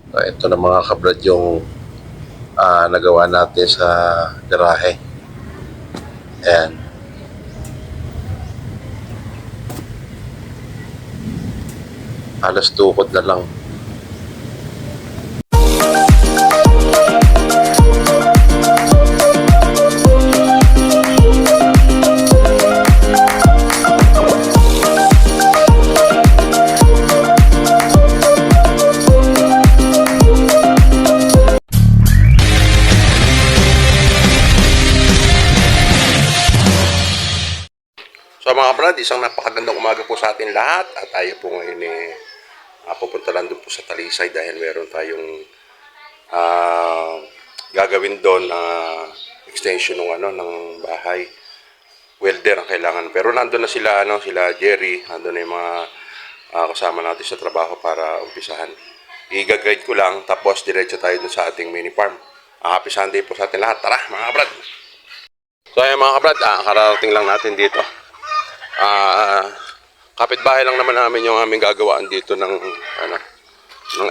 Ito na mga kabrad yung nagawa natin sa garahe. Ayan. Halos tukod na lang. So mga brad, isang napakagandang umaga po sa atin lahat at tayo po ngayon pupunta lang doon po sa Talisay dahil meron tayong gagawin doon extension ng bahay. Welder ang kailangan. Pero nandun na sila sila Jerry, nandun na yung mga kasama natin sa trabaho para umpisahan. I-guide ko lang tapos diretso tayo doon sa ating mini farm. Happy Sunday po sa atin lahat. Tara mga brad. So ayan mga kabrad, kararating lang natin dito. Kapitbahay lang naman namin yung aming gagawaan dito ng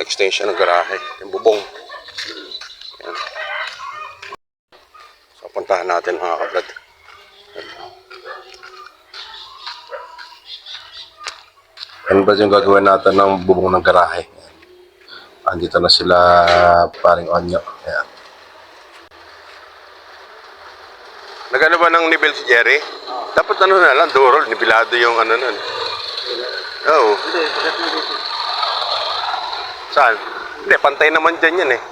extension ng garahe, yung bubong. Ayan. So puntahan natin mga kabrad. Ano ba yung gagawin natin ng bubong ng garahe? Andito na sila paring Onyo. Ayan. Nagano ba ng nibil si Jerry? Dapat na lang, durol, nibilado yung nun. Oo. Saan? Hindi, pantay naman dyan yan eh.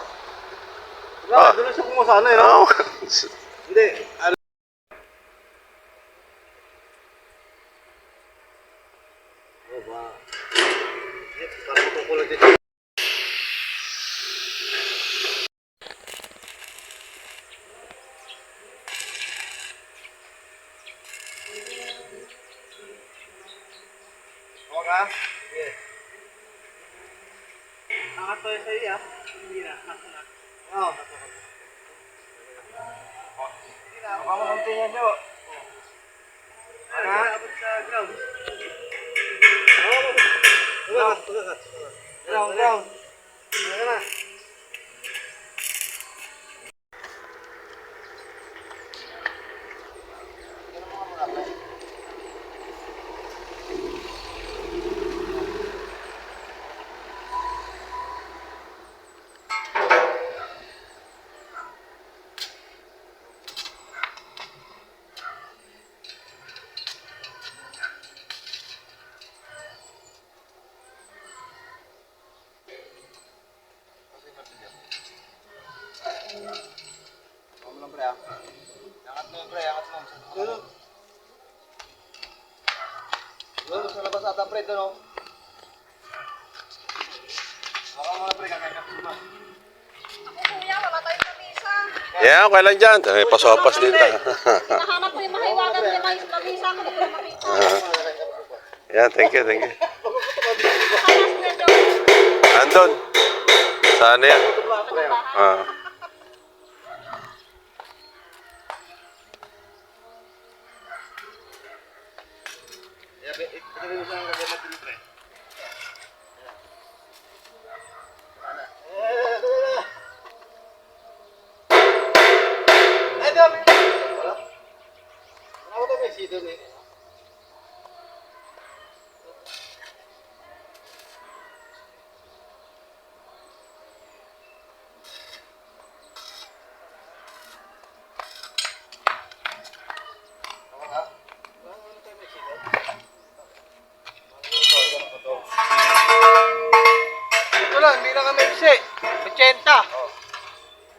Wala, doon siya kumasana eh, no? Hindi. Ba? Para makukulog dito. Okay. Yes. Nakatoy sa iya. Hindi na. Oo. Hindi na. Makakuntingan nyo. Abot sa ground. Ground. Ano na? Angat mo, pre. Angat mo. Doon, sa labas ata, pre. Doon, o. Baka mga, pre. Kakaikat mo ba? Ako kuya, wala tayong lamisa. Yeah, okay lang dyan. Pasopas dito. Nahanap ko yung mahiwagan niya may lamisa ko. Yeah, thank you. Nakalas na doon. Andon. Saan yan? Ito rin siya ang gagawin natin, pre. Ay, dami. Wala. Wala ko ito may season eh. Ito lang, hindi na kami iksi. 80.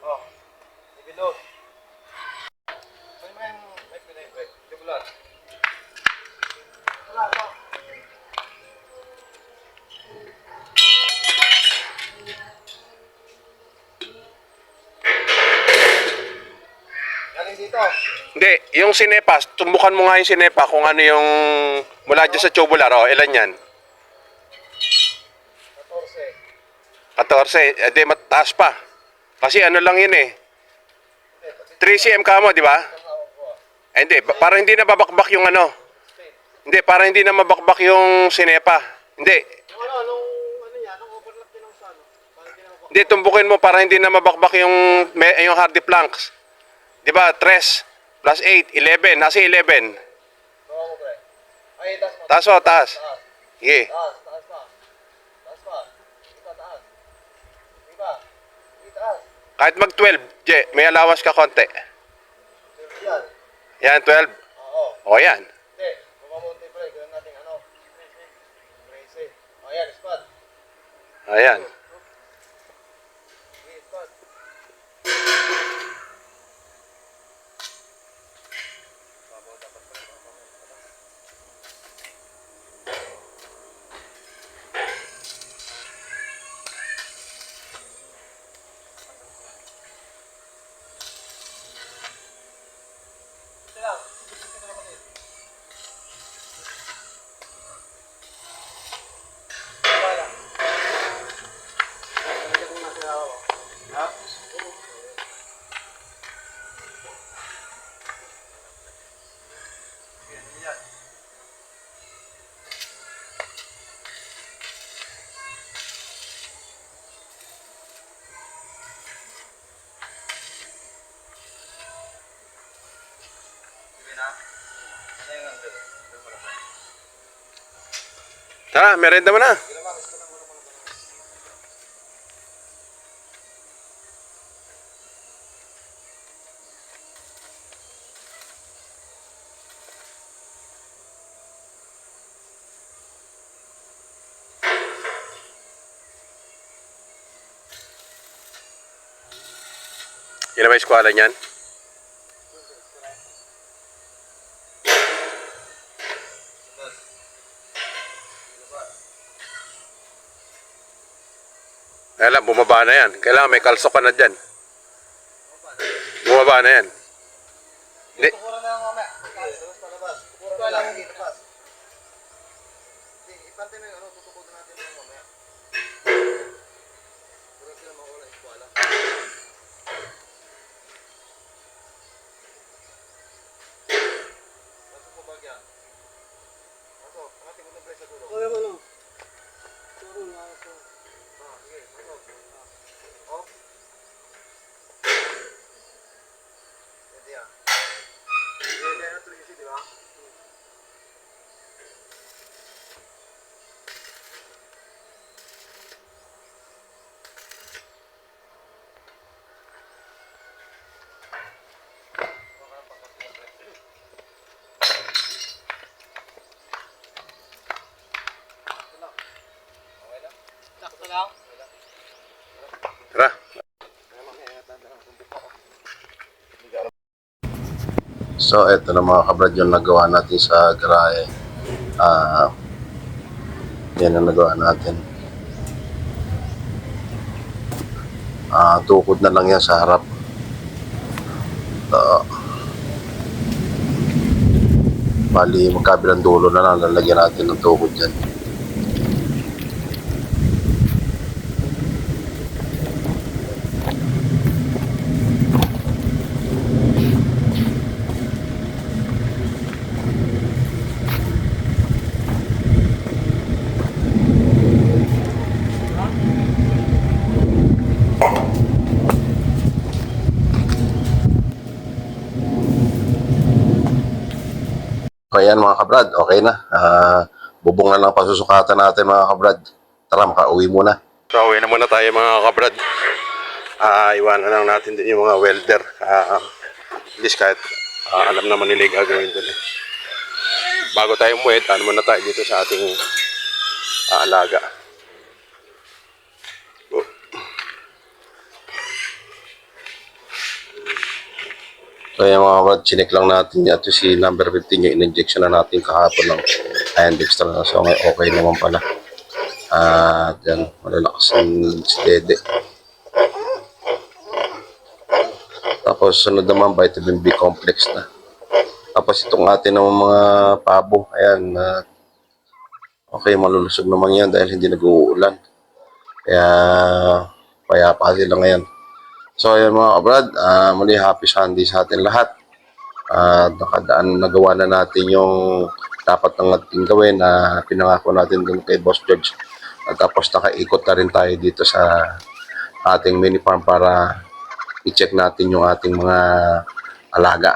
Oh. Ibilo. May pinay, pre. Dibulat. Wala, ito. Galing dito. Hindi, yung sinepa, tumbukan mo nga yung sinepa kung ano yung mula dyan sa tubular. Ilan yan? 14. Di mataas pa. Kasi ano lang yun eh. 3 cm ka mo, di ba? Hindi, para hindi na babakbak yung ano. Hindi, para hindi na mabakbak yung sinepa. Hindi. Yung ano, nung overlap din ng sa ano. Hindi, tumbukin mo para hindi na mabakbak yung hardy planks. Di ba? 3 plus 8, 11. Nasa 11. Bawa mo, pre. Ay, taas mo. Taas o, taas. Taas. Sige. Taas, taas pa. Taas pa. Dito, taas. Dito. Dito, taas. Kahit mag-12, Je, may alawas ka konti. Yan. Yan, 12. Oo. O, yan. Hindi. Bumamunti, pre. Gawin natin ano. Crazy. O, yan. Spot. Ayan. Sige, spot. Ito lang. Ito lang kasi. Wala. Lalagyan ko na sa ako. Ha? Yan. Sige na. Ano yung ang gano'n? Tara, merenda mo na. Yan na ba yung eskwala niyan? Kailangan bumaba na yan. Kailangan may kalsok ka na dyan. Bumaba na yan. Hindi. Tukura na lang mamaya. Labas pa, labas. Tukura na lang dito, labas. Ipante mo yung ano, tutukodan natin yung mamaya. Pura sila makawala yung kuwala. Pasok po bag yan. Pasok, angatin mo ng press sa dulo. Kaya mo lang. Turo na ako. Sige, pasok. Off. Pwede yan. Pwede na tuloy kasi, di ba? Sakto lang. Tara. So, eto na mga kabrad yung nagawa natin sa garahe. Yan ang nagawa natin. Tukod na lang yan sa harap. Bali, magkabilang dulo na lang lalagyan natin ng tukod dyan. So, ayan mga kabrad, okay na. Bubong na lang pasusukatan natin mga kabrad. Tara, makauwi muna. So, uwi na muna tayo mga kabrad. Iwanan lang natin din yung mga welder. At least kahit alam naman nila yung gagawin doon. Bago tayo umuwi, tano muna tayo dito sa ating alaga. So yung mga kabrad, chinek lang natin at si number 15 yung in-injection na natin kahapon ng iron extra na. So okay naman pala. At yan, malalakas yung steady. Tapos sunod naman vitamin B complex na. Tapos itong atin ng mga pabo, ayan, okay, malulusog naman yan dahil hindi nag-uulan. Kaya payapa sila ngayon. So ayun mga kabrad, muli happy Sunday sa atin lahat. Nagawa na natin yung dapat ng ating gawin na pinangako natin dun kay Boss George At tapos nakaikot na rin tayo dito sa ating mini farm para i-check natin yung ating mga alaga.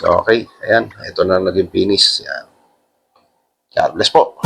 So okay, ayan, ito na naging finish. Yan. God bless po.